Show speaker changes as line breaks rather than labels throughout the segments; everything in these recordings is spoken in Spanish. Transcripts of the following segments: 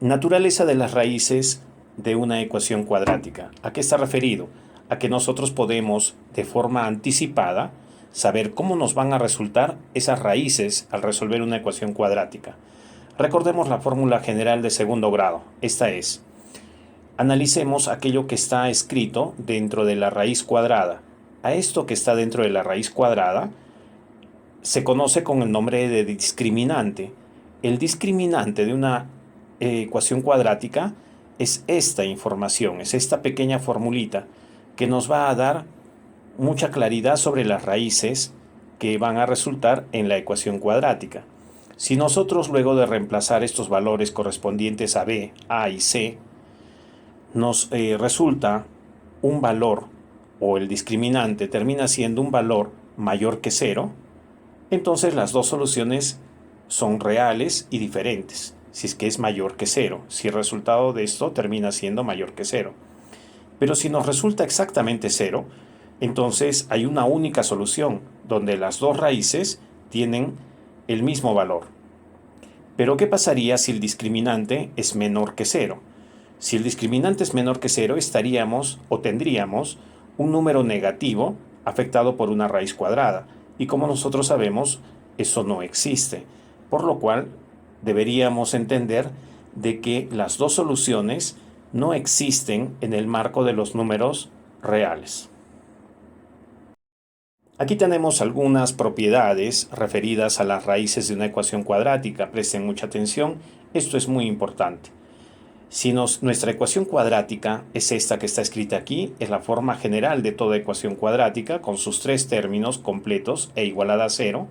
Naturaleza de las raíces de una ecuación cuadrática. ¿A qué está referido? A que nosotros podemos, de forma anticipada, saber cómo nos van a resultar esas raíces al resolver una ecuación cuadrática. Recordemos la fórmula general de segundo grado. Esta es: analicemos aquello que está escrito dentro de la raíz cuadrada. A esto que está dentro de la raíz cuadrada se conoce con el nombre de discriminante. El discriminante de una ecuación cuadrática es esta información, es esta pequeña formulita que nos va a dar mucha claridad sobre las raíces que van a resultar en la ecuación cuadrática. Si nosotros, luego de reemplazar estos valores correspondientes a b, a y c, nos resulta un valor, o el discriminante termina siendo un valor mayor que 0, entonces las dos soluciones son reales y diferentes. Si es que es mayor que 0, si el resultado de esto termina siendo mayor que 0. Pero si nos resulta exactamente 0, entonces hay una única solución, donde las dos raíces tienen el mismo valor. Pero ¿qué pasaría si el discriminante es menor que 0? Si el discriminante es menor que 0, estaríamos o tendríamos un número negativo afectado por una raíz cuadrada. Y como nosotros sabemos, eso no existe. Por lo cual, deberíamos entender de que las dos soluciones no existen en el marco de los números reales. Aquí tenemos algunas propiedades referidas a las raíces de una ecuación cuadrática. Presten mucha atención, esto es muy importante. Si nuestra ecuación cuadrática es esta que está escrita aquí, es la forma general de toda ecuación cuadrática, con sus tres términos completos e igualada a 0.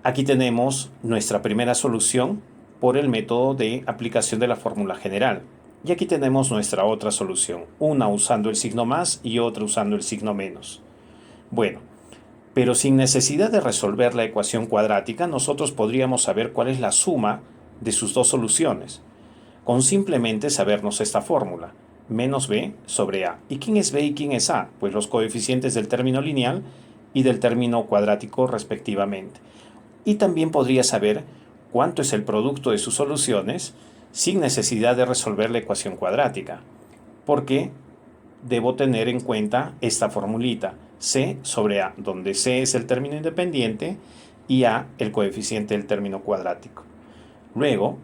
Aquí tenemos nuestra primera solución por el método de aplicación de la fórmula general. Y aquí tenemos nuestra otra solución, una usando el signo más y otra usando el signo menos. Bueno, pero sin necesidad de resolver la ecuación cuadrática, nosotros podríamos saber cuál es la suma de sus dos soluciones, con simplemente sabernos esta fórmula, menos b sobre a. ¿Y quién es b y quién es a? Pues los coeficientes del término lineal y del término cuadrático respectivamente. Y también podría saber cuánto es el producto de sus soluciones sin necesidad de resolver la ecuación cuadrática, porque debo tener en cuenta esta formulita, c sobre a, donde c es el término independiente y a el coeficiente del término cuadrático. Luego,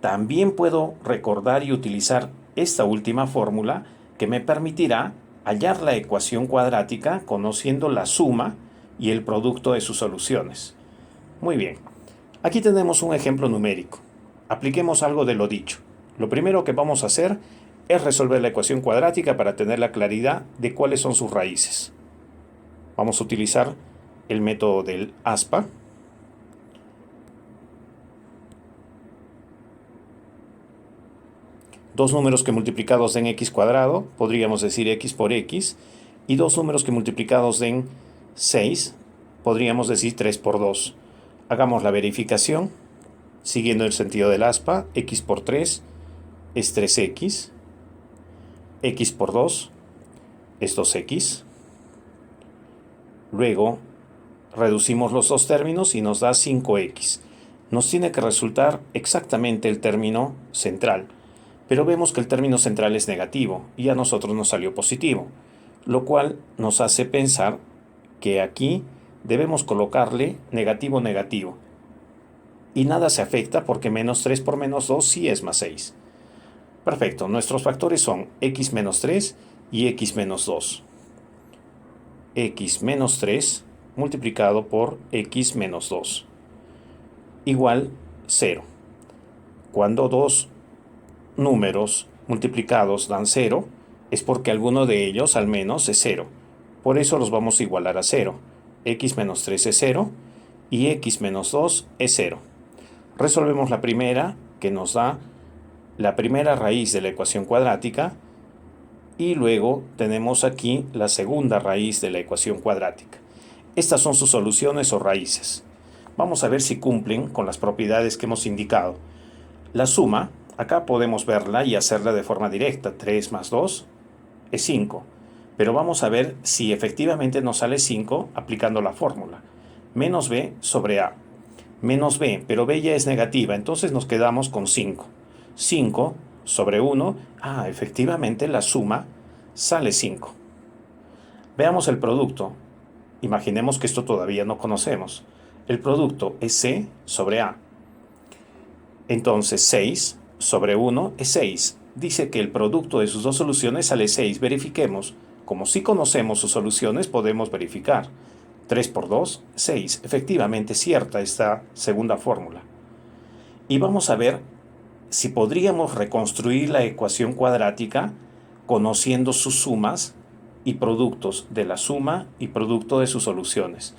también puedo recordar y utilizar esta última fórmula que me permitirá hallar la ecuación cuadrática conociendo la suma y el producto de sus soluciones. Muy bien, aquí tenemos un ejemplo numérico. Apliquemos algo de lo dicho. Lo primero que vamos a hacer es resolver la ecuación cuadrática para tener la claridad de cuáles son sus raíces. Vamos a utilizar el método del aspa. Dos números que multiplicados den x cuadrado, podríamos decir x por x, y dos números que multiplicados den 6, podríamos decir 3 por 2. Hagamos la verificación, siguiendo el sentido del aspa. X por 3 es 3x, x por 2 es 2x. Luego reducimos los dos términos y nos da 5x. Nos tiene que resultar exactamente el término central, pero vemos que el término central es negativo y a nosotros nos salió positivo, lo cual nos hace pensar que aquí debemos colocarle negativo negativo. Y nada se afecta porque menos 3 por menos 2 sí es más 6. Perfecto, nuestros factores son x menos 3 y x menos 2. X menos 3 multiplicado por x menos 2 igual 0. Cuando dos números multiplicados dan 0, es porque alguno de ellos al menos es 0. Por eso los vamos a igualar a 0. X menos 3 es 0 y x menos 2 es 0. Resolvemos la primera, que nos da la primera raíz de la ecuación cuadrática, y luego tenemos aquí la segunda raíz de la ecuación cuadrática. Estas son sus soluciones o raíces. Vamos a ver si cumplen con las propiedades que hemos indicado. La suma, acá podemos verla y hacerla de forma directa. 3 más 2 es 5. Pero vamos a ver si efectivamente nos sale 5 aplicando la fórmula. Menos b sobre a. menos b, pero b ya es negativa, entonces nos quedamos con 5. 5 sobre 1, efectivamente la suma sale 5. Veamos el producto. Imaginemos que esto todavía no conocemos. El producto es c sobre a. Entonces 6 sobre 1 es 6. Dice que el producto de sus dos soluciones sale 6. Verifiquemos. Como sí conocemos sus soluciones, podemos verificar. 3 por 2, 6. Efectivamente, cierta esta segunda fórmula. Y vamos a ver si podríamos reconstruir la ecuación cuadrática conociendo sus sumas y productos de la suma y producto de sus soluciones.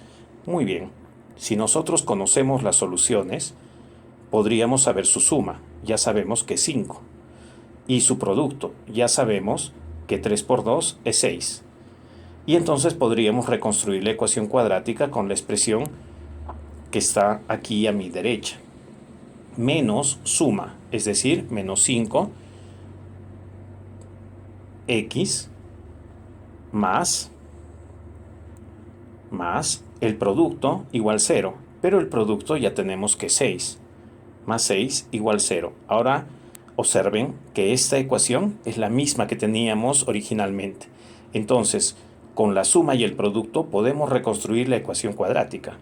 Muy bien, si nosotros conocemos las soluciones, podríamos saber su suma, ya sabemos que es 5. Y su producto, ya sabemos que 3 por 2 es 6. Y entonces podríamos reconstruir la ecuación cuadrática con la expresión que está aquí a mi derecha. Menos suma, es decir, menos 5, x, más el producto igual 0. Pero el producto ya tenemos que 6. Más 6 igual 0. Ahora observen que esta ecuación es la misma que teníamos originalmente. Entonces, con la suma y el producto podemos reconstruir la ecuación cuadrática.